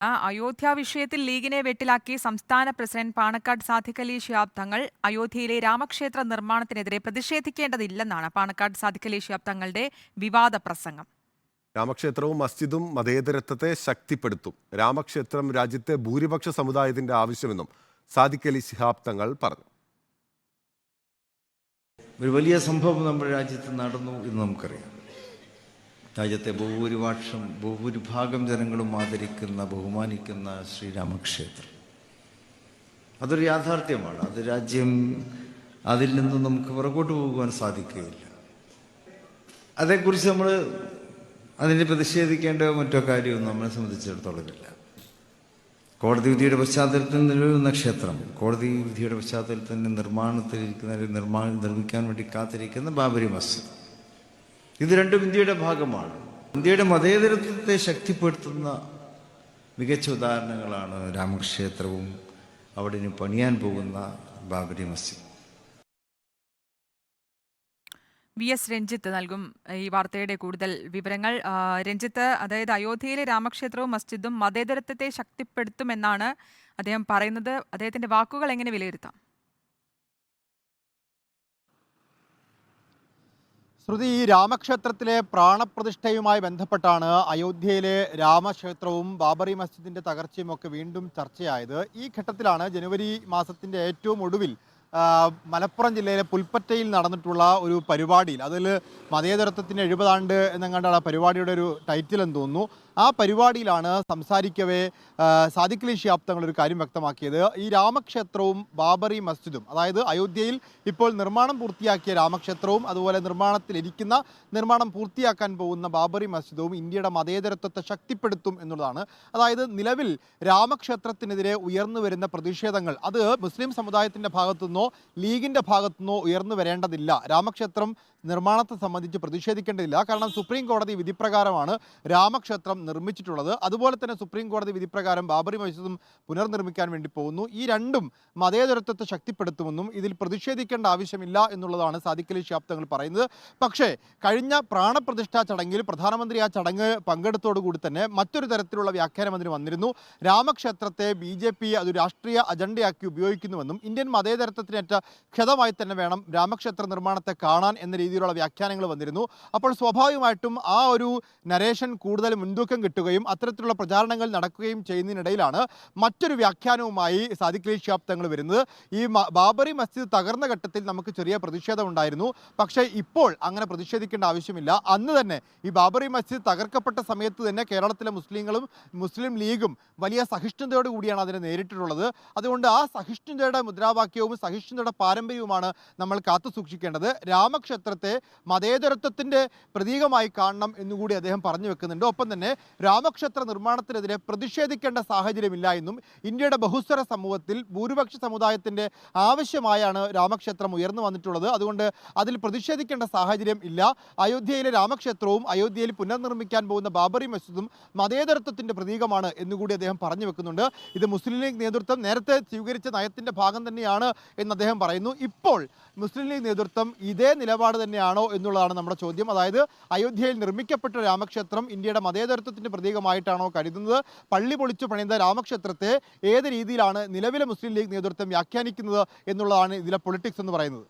അയോധ്യ വിഷയത്തിൽ ലീഗിനെ വെട്ടിലാക്കി സംസ്ഥാന പ്രസിഡന്റ് പാണക്കാട് സാദിഖ് അലി ശിഹാബ് തങ്ങൾ അയോധ്യയിലെ രാമക്ഷേത്ര നിർമ്മാണത്തിനെതിരെ പ്രതിഷേധിക്കേണ്ടതില്ലെന്നാണ് പാണക്കാട് സാദിഖ് അലി ശിഹാബ് തങ്ങളുടെ വിവാദ പ്രസംഗം. രാമക്ഷേത്രവും മസ്ജിദും മതേതരത്വത്തെ ശക്തിപ്പെടുത്തും. രാമക്ഷേത്രം രാജ്യത്തെ ഭൂരിപക്ഷ സമുദായത്തിന്റെ ആവശ്യമെന്നും സാദിഖ് അലി ശിഹാബ് തങ്ങൾ പറഞ്ഞു. ഒരു വലിയ സംഭവം നമ്മുടെ രാജ്യത്ത് നടന്നു എന്ന് നമുക്കറിയാം. രാജ്യത്തെ ഭൂരിഭാഗം ജനങ്ങളും ആദരിക്കുന്ന ബഹുമാനിക്കുന്ന ശ്രീരാമക്ഷേത്രം അതൊരു യാഥാർത്ഥ്യമാണ്. അത് രാജ്യം അതിൽ നിന്ന് നമുക്ക് പുറകോട്ട് പോകുവാൻ സാധിക്കുകയില്ല. അതേക്കുറിച്ച് നമ്മൾ അതിനെ പ്രതിഷേധിക്കേണ്ട മറ്റോ കാര്യവും നമ്മളെ സംബന്ധിച്ചിടത്തോളം ഇല്ല. കോടതി വിധിയുടെ പശ്ചാത്തലത്തിൽ നിലവിലുന്ന ക്ഷേത്രം, കോടതി വിധിയുടെ പശ്ചാത്തലത്തിൽ നിർമ്മിക്കാൻ വേണ്ടി കാത്തിരിക്കുന്ന ബാബരി മസ്ജിദ്, ഇത് രണ്ടും ഇന്ത്യയുടെ ഭാഗമാണ്. ഇന്ത്യയുടെ മതേതരത്വത്തെ ശക്തിപ്പെടുത്തുന്ന മികച്ച ഉദാഹരണങ്ങളാണ് രാമക്ഷേത്രവും അവിടെ പണിയാൻ പോകുന്ന ബാബരി മസ്ജിദ്. VS രഞ്ജിത്ത് നൽകും ഈ വാർത്തയുടെ കൂടുതൽ വിവരങ്ങൾ. രഞ്ജിത്ത്, അതായത് അയോധ്യയിലെ രാമക്ഷേത്രവും മസ്ജിദും മതേതരത്വത്തെ ശക്തിപ്പെടുത്തുമെന്നാണ് അദ്ദേഹം പറയുന്നത്. അദ്ദേഹത്തിന്റെ വാക്കുകൾ എങ്ങനെ വിലയിരുത്താം? ശ്രുതി, ഈ രാമക്ഷേത്രത്തിലെ പ്രാണപ്രതിഷ്ഠയുമായി ബന്ധപ്പെട്ടാണ് അയോധ്യയിലെ രാമക്ഷേത്രവും ബാബറി മസ്ജിദിന്റെ തകർച്ചയും ഒക്കെ വീണ്ടും ചർച്ചയായത്. ഈ ഘട്ടത്തിലാണ് ജനുവരി മാസത്തിന്റെ ഏറ്റവും ഒടുവിൽ മലപ്പുറം ജില്ലയിലെ പുൽപ്പറ്റയിൽ നടന്നിട്ടുള്ള ഒരു പരിപാടിയിൽ, അതിൽ മതേതരത്വത്തിന് 70 ആണ്ട് എന്നെങ്ങാണ്ടാണ് ആ പരിപാടിയുടെ ഒരു ടൈറ്റിൽ എന്ന് തോന്നുന്നു. ആ പരിപാടിയിലാണ് സംസാരിക്കവേ സാദിഖ് അലി ശിഹാബ് തങ്ങൾ ഒരു കാര്യം വ്യക്തമാക്കിയത്. ഈ രാമക്ഷേത്രവും ബാബറി മസ്ജിദും, അതായത് അയോധ്യയിൽ ഇപ്പോൾ നിർമ്മാണം പൂർത്തിയാക്കിയ രാമക്ഷേത്രവും അതുപോലെ നിർമ്മാണം പൂർത്തിയാക്കാൻ പോകുന്ന ബാബറി മസ്ജിദും ഇന്ത്യയുടെ മതേതരത്വത്തെ ശക്തിപ്പെടുത്തും എന്നുള്ളതാണ്. അതായത് നിലവിൽ രാമക്ഷേത്രത്തിനെതിരെ ഉയർന്നു വരുന്ന പ്രതിഷേധങ്ങൾ അത് മുസ്ലിം സമുദായത്തിൻ്റെ ഭാഗത്തുനിന്നോ ലീഗിൻ്റെ ഭാഗത്തുനിന്നോ ഉയർന്നു വരേണ്ടതില്ല. രാമക്ഷേത്രം നിർമ്മാണത്തെ സംബന്ധിച്ച് പ്രതിഷേധിക്കേണ്ടതില്ല. കാരണം സുപ്രീം കോടതി വിധിപ്രകാരമാണ് രാമക്ഷേത്രം നിർമ്മിച്ചിട്ടുള്ളത്. അതുപോലെ തന്നെ സുപ്രീം കോടതി വിധിപ്രകാരം ബാബറി മസ്ജിദും പുനർനിർമ്മിക്കാൻ വേണ്ടി പോകുന്നു. ഈ രണ്ടും മതേതരത്വത്തെ ശക്തിപ്പെടുത്തുമെന്നും ഇതിൽ പ്രതിഷേധിക്കേണ്ട ആവശ്യമില്ല എന്നുള്ളതാണ് സാദിഖ് അലി ശിഹാബ് തങ്ങൾ പറയുന്നത്. പക്ഷേ കഴിഞ്ഞ പ്രാണപ്രതിഷ്ഠാ ചടങ്ങിൽ പ്രധാനമന്ത്രി ആ ചടങ്ങ് പങ്കെടുത്തോടുകൂടി തന്നെ മറ്റൊരു തരത്തിലുള്ള വ്യാഖ്യാനം അതിന് വന്നിരുന്നു. രാമക്ഷേത്രത്തെ BJP അത് രാഷ്ട്രീയ അജണ്ടയാക്കി ഉപയോഗിക്കുന്നുവെന്നും ഇന്ത്യൻ മതേതരത്വത്തിനേറ്റ ക്ഷതമായി തന്നെ വേണം രാമക്ഷേത്ര നിർമ്മാണത്തെ കാണാൻ എന്ന രീതിയിലുള്ള വ്യാഖ്യാനങ്ങൾ വന്നിരുന്നു. അപ്പോൾ സ്വാഭാവികമായിട്ടും ആ ഒരു നരേഷൻ കൂടുതൽ മുൻതൂക്കം കിട്ടുകയും അത്തരത്തിലുള്ള പ്രചാരണങ്ങൾ നടക്കുകയും ചെയ്യുന്നതിനിടയിലാണ് മറ്റൊരു വ്യാഖ്യാനവുമായി സാദിഖ് അലി ശിഹാബ് തങ്ങൾ വരുന്നത്. ഈ ബാബറി മസ്ജിദ് തകർന്ന ഘട്ടത്തിൽ നമുക്ക് ചെറിയ പ്രതിഷേധം ഉണ്ടായിരുന്നു. പക്ഷേ ഇപ്പോൾ അങ്ങനെ പ്രതിഷേധിക്കേണ്ട ആവശ്യമില്ല. അന്ന് തന്നെ ഈ ബാബറി മസ്ജിദ് തകർക്കപ്പെട്ട സമയത്ത് തന്നെ കേരളത്തിലെ മുസ്ലിങ്ങളും മുസ്ലിം ലീഗും വലിയ സഹിഷ്ണുതയോടു കൂടിയാണ് അതിനെ നേരിട്ടിട്ടുള്ളത്. അതുകൊണ്ട് ആ സഹിഷ്ണുതയുടെ മുദ്രാവാക്യവും സഹിഷ്ണുതയുടെ പാരമ്പര്യവുമാണ് നമ്മൾ കാത്തു സൂക്ഷിക്കേണ്ടത്. രാമക്ഷേത്രത്തെ മതേതരത്വത്തിൻ്റെ പ്രതീകമായി കാണണം എന്നുകൂടി അദ്ദേഹം പറഞ്ഞു വെക്കുന്നുണ്ട്. ഒപ്പം തന്നെ രാമക്ഷേത്ര നിർമ്മാണത്തിനെതിരെ പ്രതിഷേധിക്കേണ്ട സാഹചര്യമില്ല എന്നും ഇന്ത്യയുടെ ബഹുസ്വര സമൂഹത്തിൽ ഭൂരിപക്ഷ സമുദായത്തിൻ്റെ ആവശ്യമായാണ് രാമക്ഷേത്രം ഉയർന്നു വന്നിട്ടുള്ളത്. അതുകൊണ്ട് അതിൽ പ്രതിഷേധിക്കേണ്ട സാഹചര്യം ഇല്ല. അയോധ്യയിലെ രാമക്ഷേത്രവും അയോധ്യയിൽ പുനർനിർമ്മിക്കാൻ പോകുന്ന ബാബറി മസ്ജിദും മതേതരത്വത്തിൻ്റെ പ്രതീകമാണ് എന്നുകൂടി അദ്ദേഹം പറഞ്ഞു വെക്കുന്നുണ്ട്. ഇത് മുസ്ലിം ലീഗ് നേതൃത്വം നേരത്തെ സ്വീകരിച്ച നയത്തിൻ്റെ ഭാഗം തന്നെയാണ് എന്ന് അദ്ദേഹം പറയുന്നു. ഇപ്പോൾ മുസ്ലിം ലീഗ് നേതൃത്വം ഇതേ നിലപാട് തന്നെയാണോ എന്നുള്ളതാണ് നമ്മുടെ ചോദ്യം. അതായത് അയോധ്യയിൽ നിർമ്മിക്കപ്പെട്ട രാമക്ഷേത്രം ഇന്ത്യയുടെ മതേതരത്വത്തിൻ്റെ പ്രതീകമായിട്ടാണോ കരുതുന്നത്? പള്ളി പൊളിച്ചു പണിത രാമക്ഷേത്രത്തെ ഏത് രീതിയിലാണ് നിലവിലെ മുസ്ലിം ലീഗ് നേതൃത്വം വ്യാഖ്യാനിക്കുന്നത് എന്നുള്ളതാണ് ഇതിലെ പൊളിറ്റിക്സ് എന്ന് പറയുന്നത്.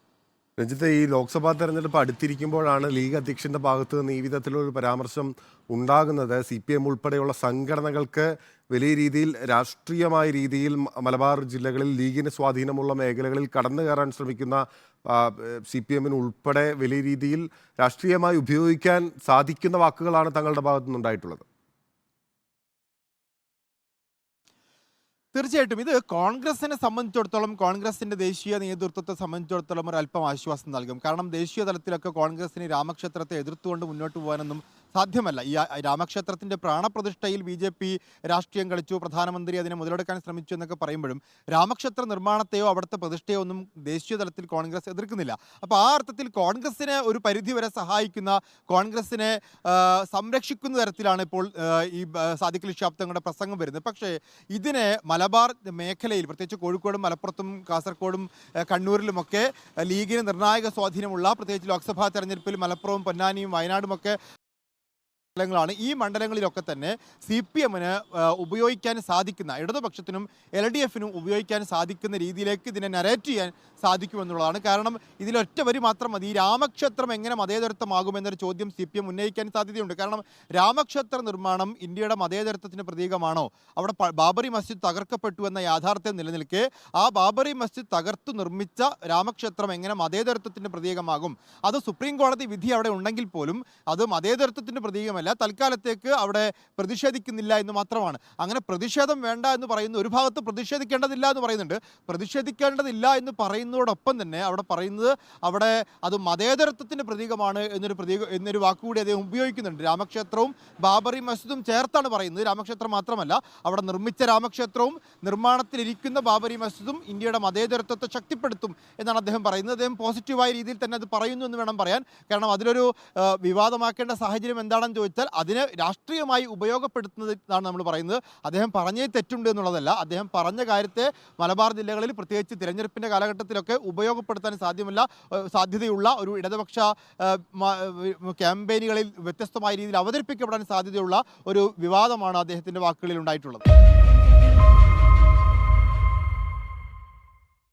രഞ്ജിത്ത്, ഈ ലോക്സഭാ തെരഞ്ഞെടുപ്പ് അടുത്തിരിക്കുമ്പോഴാണ് ലീഗ് അധ്യക്ഷന്റെ ഭാഗത്ത് നിന്ന് ഈ വിധത്തിലൊരു പരാമർശം ഉണ്ടാകുന്നത്. CPM ഉൾപ്പെടെയുള്ള സംഘടനകൾക്ക് വലിയ രീതിയിൽ രാഷ്ട്രീയമായ രീതിയിൽ മലബാർ ജില്ലകളിൽ ലീഗിന് സ്വാധീനമുള്ള മേഖലകളിൽ കടന്നു കയറാൻ ശ്രമിക്കുന്ന CPM ഉൾപ്പെടെ വലിയ രീതിയിൽ രാഷ്ട്രീയമായി ഉപയോഗിക്കാൻ സാധിക്കുന്ന വാക്കുകളാണ് തങ്ങളുടെ ഭാഗത്തു നിന്നുണ്ടായിട്ടുള്ളത്. തീർച്ചയായിട്ടും ഇത് കോൺഗ്രസിനെ സംബന്ധിച്ചിടത്തോളം, കോൺഗ്രസിൻ്റെ ദേശീയ നേതൃത്വത്തെ സംബന്ധിച്ചിടത്തോളം ഒരു അല്പം ആശ്വാസം നൽകും. കാരണം ദേശീയ തലത്തിലൊക്കെ കോൺഗ്രസിന് രാമക്ഷേത്രത്തെ എതിർത്തുകൊണ്ട് മുന്നോട്ട് പോകാനൊന്നും സാധ്യമല്ല. ഈ രാമക്ഷേത്രത്തിൻ്റെ പ്രാണപ്രതിഷ്ഠയിൽ BJP രാഷ്ട്രീയം കളിച്ചു, പ്രധാനമന്ത്രി അതിനെ മുതലെടുക്കാൻ ശ്രമിച്ചു എന്നൊക്കെ പറയുമ്പോഴും രാമക്ഷേത്ര നിർമ്മാണത്തെയോ അവിടുത്തെ പ്രതിഷ്ഠയോ ഒന്നും ദേശീയ തലത്തിൽ കോൺഗ്രസ് എതിർക്കുന്നില്ല. അപ്പോൾ ആ അർത്ഥത്തിൽ കോൺഗ്രസിനെ ഒരു പരിധിവരെ സഹായിക്കുന്ന, കോൺഗ്രസിനെ സംരക്ഷിക്കുന്ന തരത്തിലാണ് ഇപ്പോൾ ഈ സാദിഖ് അലി ശിഹാബ് തങ്ങളുടെ പ്രസംഗം വരുന്നത്. പക്ഷേ ഇതിനെ മലബാർ മേഖലയിൽ, പ്രത്യേകിച്ച് കോഴിക്കോടും മലപ്പുറത്തും കാസർഗോഡും കണ്ണൂരിലുമൊക്കെ ലീഗിന് നിർണായക സ്വാധീനമുള്ള, പ്രത്യേകിച്ച് ലോക്സഭാ തെരഞ്ഞെടുപ്പിൽ മലപ്പുറവും പൊന്നാനിയും വയനാടുമൊക്കെ മണ്ഡലങ്ങളാണ്. ഈ മണ്ഡലങ്ങളിലൊക്കെ തന്നെ CPM-ന് ഉപയോഗിക്കാൻ സാധിക്കുന്ന, ഇടതുപക്ഷത്തിനും LDF-നും ഉപയോഗിക്കാൻ സാധിക്കുന്ന രീതിയിലേക്ക് ഇതിനെ നരേറ്റ് ചെയ്യാൻ സാധിക്കുമെന്നുള്ളതാണ്. കാരണം ഇതിലൊറ്റ വരി മാത്രം മതി. ഈ രാമക്ഷേത്രം എങ്ങനെ മതേതരത്വമാകുമെന്നൊരു ചോദ്യം CPM ഉന്നയിക്കാൻ സാധ്യതയുണ്ട്. കാരണം രാമക്ഷേത്ര നിർമ്മാണം ഇന്ത്യയുടെ മതേതരത്വത്തിന് പ്രതീകമാണോ? അവിടെ ബാബറി മസ്ജിദ് തകർക്കപ്പെട്ടു എന്ന യാഥാർത്ഥ്യം നിലനിൽക്കെ ആ ബാബറി മസ്ജിദ് തകർത്തു നിർമ്മിച്ച രാമക്ഷേത്രം എങ്ങനെ മതേതരത്വത്തിൻ്റെ പ്രതീകമാകും? അത് സുപ്രീം കോടതി വിധി അവിടെ ഉണ്ടെങ്കിൽ പോലും അത് മതേതരത്വത്തിൻ്റെ പ്രതീകമല്ല. തൽക്കാലത്തേക്ക് അവിടെ പ്രതിഷേധിക്കുന്നില്ല എന്ന് മാത്രമാണ്. അങ്ങനെ പ്രതിഷേധം വേണ്ട എന്ന് പറയുന്നു. ഒരു ഭാഗത്ത് പ്രതിഷേധിക്കേണ്ടതില്ല എന്ന് പറയുന്നുണ്ട്. പ്രതിഷേധിക്കേണ്ടതില്ല എന്ന് പറയുന്നതോടൊപ്പം തന്നെ അവിടെ പറയുന്നത് അവിടെ അത് മതേതരത്വത്തിൻ്റെ പ്രതീകമാണ് എന്നൊരു വാക്കുകൂടി അദ്ദേഹം ഉപയോഗിക്കുന്നുണ്ട്. രാമക്ഷേത്രവും ബാബറി മസ്ജിദും ചേർത്താണ് പറയുന്നത്. രാമക്ഷേത്രം മാത്രമല്ല, അവിടെ നിർമ്മിച്ച രാമക്ഷേത്രവും നിർമ്മാണത്തിലിരിക്കുന്ന ബാബറി മസ്ജിദും ഇന്ത്യയുടെ മതേതരത്വത്തെ ശക്തിപ്പെടുത്തും എന്നാണ് അദ്ദേഹം പറയുന്നത്. അദ്ദേഹം പോസിറ്റീവായ രീതിയിൽ തന്നെ അത് പറയുന്നു എന്ന് വേണം പറയാൻ. കാരണം അതിലൊരു വിവാദമാക്കേണ്ട സാഹചര്യം എന്താണെന്ന് ചോദിച്ചാൽ അതിനെ രാഷ്ട്രീയമായി ഉപയോഗപ്പെടുത്തുന്നതാണ് നമ്മൾ പറയുന്നത്. അദ്ദേഹം പറഞ്ഞേ തെറ്റുണ്ട് എന്നുള്ളതല്ല. അദ്ദേഹം പറഞ്ഞ കാര്യത്തെ മലബാർ ജില്ലകളിൽ പ്രത്യേകിച്ച് തിരഞ്ഞെടുപ്പിൻ്റെ കാലഘട്ടത്തിലൊക്കെ ഉപയോഗപ്പെടുത്താൻ സാധ്യതയുള്ള ഒരു ഇടതുപക്ഷ ക്യാമ്പയിനുകളിൽ വ്യത്യസ്തമായ രീതിയിൽ അവതരിപ്പിക്കപ്പെടാൻ സാധ്യതയുള്ള ഒരു വിവാദമാണ് അദ്ദേഹത്തിൻ്റെ വാക്കുകളിൽ ഉണ്ടായിട്ടുള്ളത്.